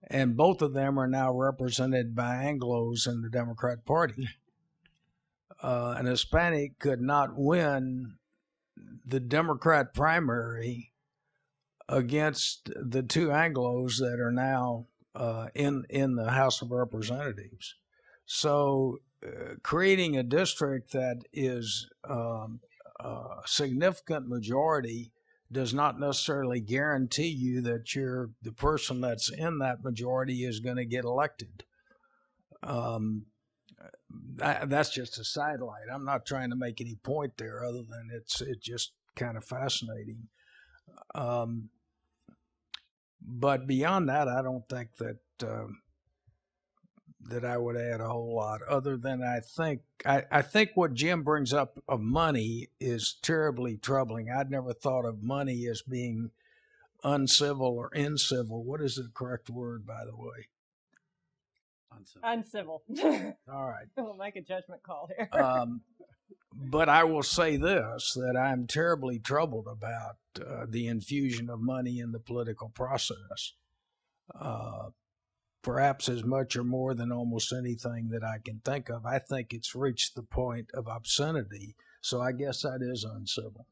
And both of them are now represented by Anglos in the Democrat Party. An Hispanic could not win the Democrat primary against the 2 Anglos that are now in the House of Representatives. So creating a district that is a significant majority does not necessarily guarantee you that the person that's in that majority is going to get elected. That's just a sidelight. I'm not trying to make any point there other than it's just kind of fascinating. But beyond that, I don't think that I would add a whole lot, other than I think what Jim brings up of money is terribly troubling. I'd never thought of money as being uncivil or incivil. What is the correct word, by the way? Uncivil. All right. We'll make a judgment call here. But I will say this, that I'm terribly troubled about the infusion of money in the political process. Perhaps as much or more than almost anything that I can think of. I think it's reached the point of obscenity, so I guess that is uncivil.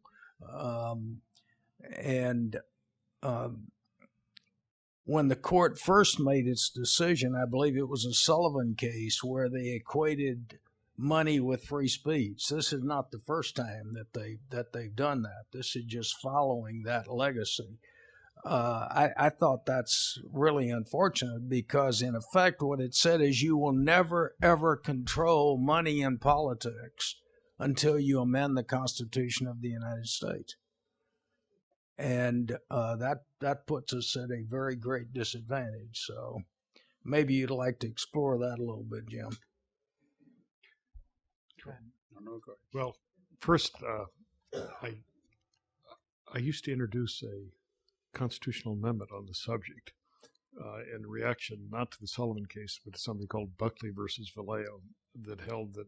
When the court first made its decision, I believe it was a Sullivan case where they equated money with free speech. This is not the first time that they've done that. This is just following that legacy. I thought that's really unfortunate because, in effect, what it said is you will never, ever control money in politics until you amend the Constitution of the United States. And that puts us at a very great disadvantage. So maybe you'd like to explore that a little bit, Jim. Well, first, I used to introduce a constitutional amendment on the subject in reaction not to the Sullivan case, but to something called Buckley versus Vallejo that held that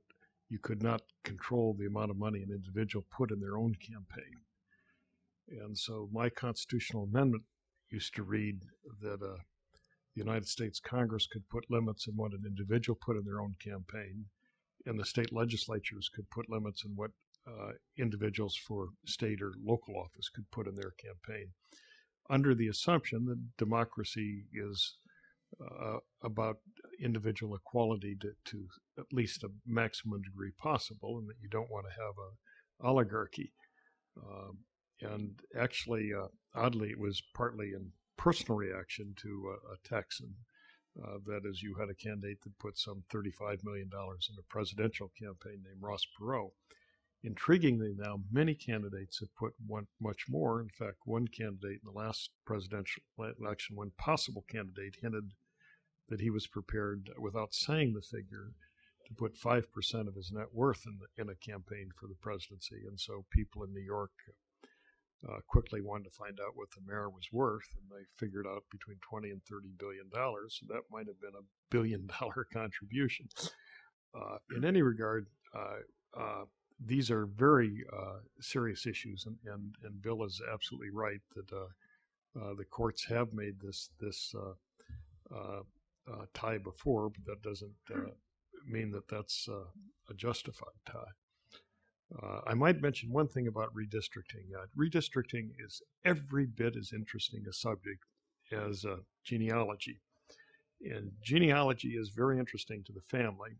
you could not control the amount of money an individual put in their own campaign. And so my constitutional amendment used to read that the United States Congress could put limits on what an individual put in their own campaign, and the state legislatures could put limits on what individuals for state or local office could put in their campaign, under the assumption that democracy is about individual equality to at least a maximum degree possible, and that you don't want to have an oligarchy. And actually, oddly, it was partly in personal reaction to a Texan. That is, you had a candidate that put some $35 million in a presidential campaign named Ross Perot. Intriguingly now, many candidates have put much more. In fact, one candidate in the last presidential election, one possible candidate, hinted that he was prepared, without saying the figure, to put 5% of his net worth in a campaign for the presidency. And so people in New York quickly wanted to find out what the mayor was worth, and they figured out between $20 and $30 billion. So that might have been $1 billion contribution. In any regard, these are very serious issues, and Bill is absolutely right that the courts have made this tie before, but that doesn't mean that that's a justified tie. I might mention one thing about redistricting. Redistricting is every bit as interesting a subject as genealogy. And genealogy is very interesting to the family,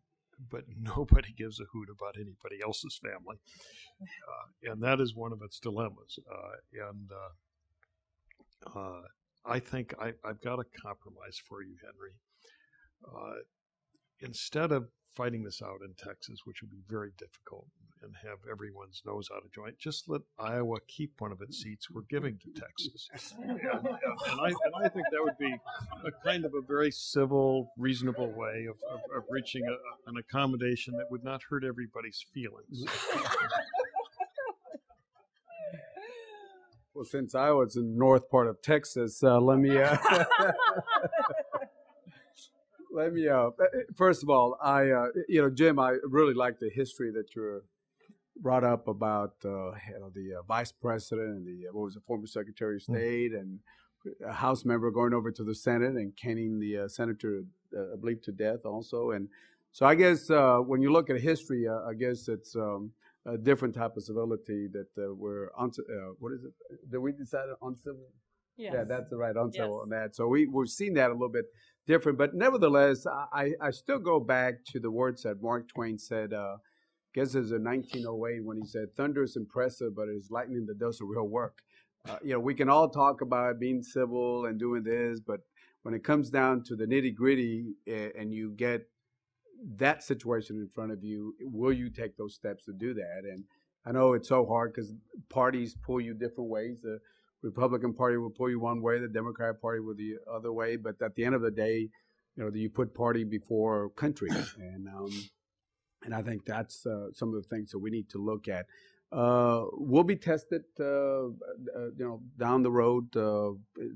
but nobody gives a hoot about anybody else's family. And that is one of its dilemmas. I think I've got a compromise for you, Henry. Instead of fighting this out in Texas, which would be very difficult, and have everyone's nose out of joint, just let Iowa keep one of its seats we're giving to Texas. And I think that would be a kind of a very civil, reasonable way of reaching an accommodation that would not hurt everybody's feelings. Well, since Iowa's in the north part of Texas, let me first of all, Jim, I really like the history that you brought up about the vice president and the former Secretary of State and a House member going over to the Senate and caning the senator, I believe, to death also. And so I guess when you look at history, I guess it's a different type of civility that we're on. What is it? Did we decide on civil? Yes. Yeah, that's the right uncivil on that. So we've seen that a little bit different, but nevertheless, I still go back to the words that Mark Twain said. I guess it was in 1908 when he said, "Thunder is impressive, but it's lightning that does the real work." We can all talk about being civil and doing this, but when it comes down to the nitty gritty, and you get that situation in front of you, will you take those steps to do that? And I know it's so hard because parties pull you different ways. The Republican Party will pull you one way, the Democratic Party will the other way. But at the end of the day, you put party before country, and I think that's some of the things that we need to look at. We'll be tested, down the road,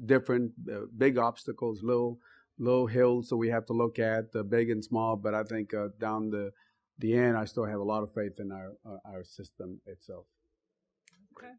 different big obstacles, little hills, so we have to look at big and small. But I think down the end, I still have a lot of faith in our system itself. Okay.